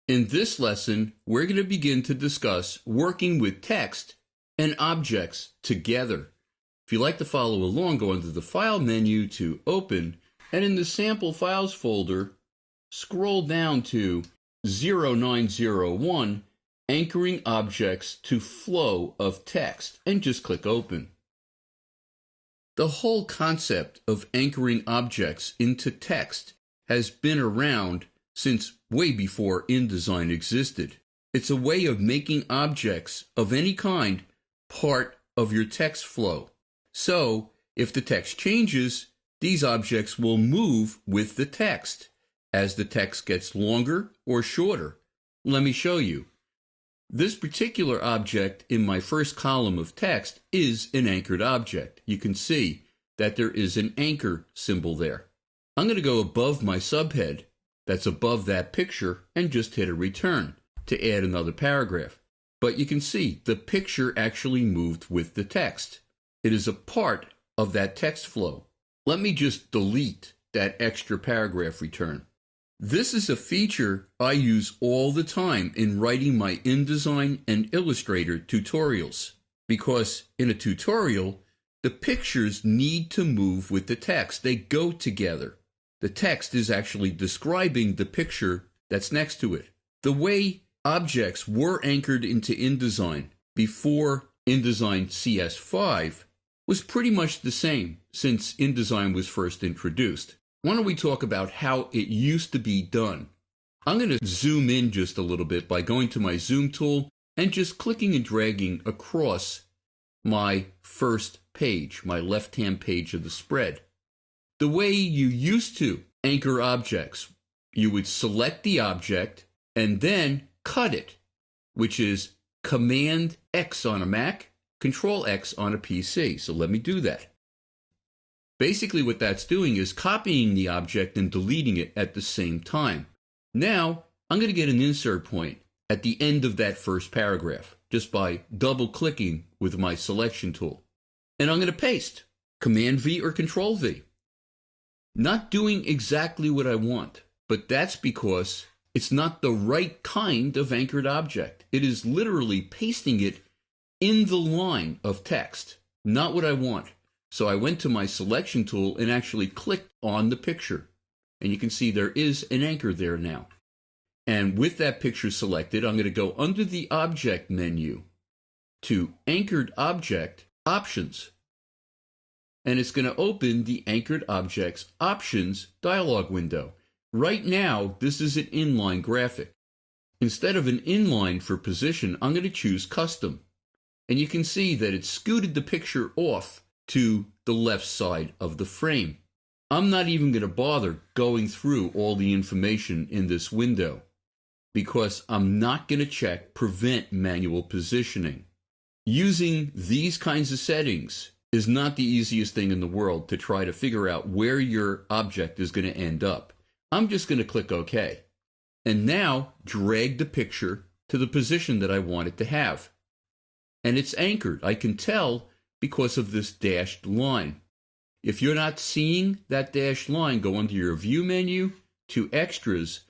In this lesson, we're going to begin to discuss working with text and objects together. If you'd like to follow along, go into the File menu to Open, and in the Sample Files folder, scroll down to 0901, Anchoring Objects to Flow of Text, and just click Open. The whole concept of anchoring objects into text has been around since way before InDesign existed. It's a way of making objects of any kind part of your text flow. So, if the text changes, these objects will move with the text as the text gets longer or shorter. Let me show you. This particular object in my first column of text is an anchored object. You can see that there is an anchor symbol there. I'm going to go above my subhead that's above that picture and just hit a return to add another paragraph. But you can see the picture actually moved with the text. It is a part of that text flow. Let me just delete that extra paragraph return. This is a feature I use all the time in writing my InDesign and Illustrator tutorials, because in a tutorial, the pictures need to move with the text. They go together. The text is actually describing the picture that's next to it. The way objects were anchored into InDesign before InDesign CS6 was pretty much the same since InDesign was first introduced. Why don't we talk about how it used to be done? I'm going to zoom in just a little bit by going to my zoom tool and just clicking and dragging across my first page, my left-hand page of the spread. The way you used to anchor objects, you would select the object and then cut it, which is Command X on a Mac, Control X on a PC. So let me do that. Basically what that's doing is copying the object and deleting it at the same time. Now I'm going to get an insert point at the end of that first paragraph just by double-clicking with my selection tool. And I'm going to paste Command V or Control V. Not doing exactly what I want, but that's because it's not the right kind of anchored object. It is literally pasting it in the line of text, not what I want. So I went to my selection tool and actually clicked on the picture. And you can see there is an anchor there now. And with that picture selected, I'm going to go under the Object menu to Anchored Object Options. And it's going to open the Anchored Objects Options dialog window. Right now, this is an inline graphic. Instead of an inline for position, I'm going to choose Custom. And you can see that it scooted the picture off to the left side of the frame. I'm not even going to bother going through all the information in this window because I'm not going to check Prevent Manual Positioning. Using these kinds of settings is not the easiest thing in the world to try to figure out where your object is going to end up. I'm just going to click OK. And now drag the picture to the position that I want it to have. And it's anchored. I can tell because of this dashed line. If you're not seeing that dashed line, go under your View menu to Extras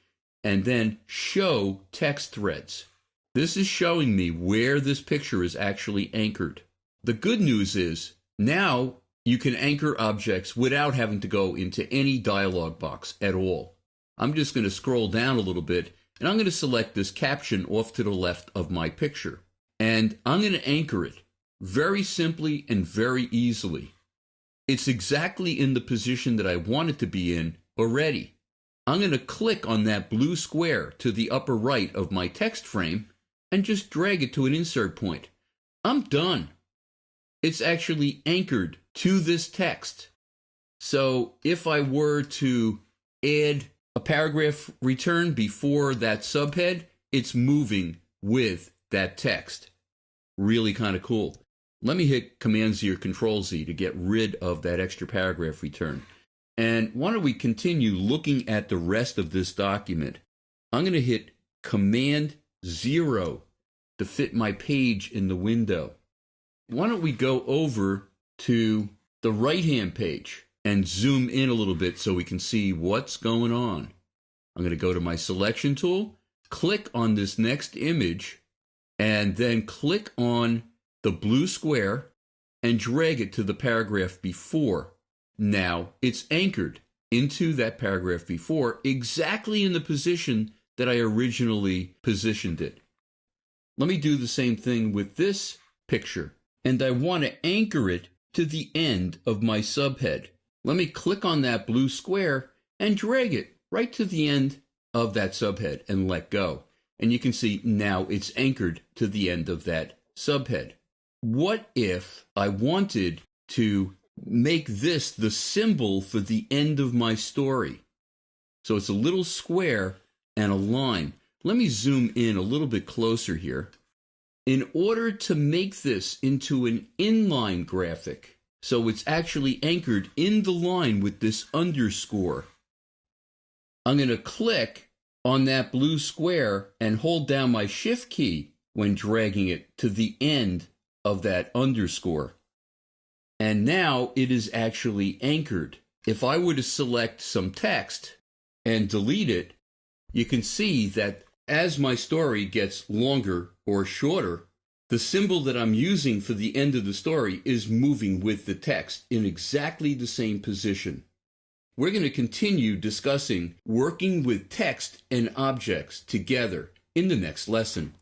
and then Show Text Threads. This is showing me where this picture is actually anchored. The good news is now you can anchor objects without having to go into any dialog box at all. I'm just going to scroll down a little bit and I'm going to select this caption off to the left of my picture. And I'm going to anchor it very simply and very easily. It's exactly in the position that I want it to be in already. I'm going to click on that blue square to the upper right of my text frame and just drag it to an insert point. I'm done. It's actually anchored to this text. So if I were to add a paragraph return before that subhead, it's moving with that text. Really kind of cool. Let me hit Command Z or Control Z to get rid of that extra paragraph return. And why don't we continue looking at the rest of this document? I'm going to hit Command 0 to fit my page in the window. Why don't we go over to the right-hand page and zoom in a little bit so we can see what's going on. I'm going to go to my selection tool, click on this next image and then click on the blue square and drag it to the paragraph before. Now it's anchored into that paragraph before, exactly in the position that I originally positioned it. Let me do the same thing with this picture, and I want to anchor it to the end of my subhead. Let me click on that blue square and drag it right to the end of that subhead and let go. And you can see now it's anchored to the end of that subhead. What if I wanted to make this the symbol for the end of my story? So it's a little square and a line. Let me zoom in a little bit closer here. In order to make this into an inline graphic, so it's actually anchored in the line with this underscore, I'm going to click on that blue square and hold down my Shift key when dragging it to the end of that underscore. And now it is actually anchored. If I were to select some text and delete it, you can see that as my story gets longer or shorter, the symbol that I'm using for the end of the story is moving with the text in exactly the same position. We're going to continue discussing working with text and objects together in the next lesson.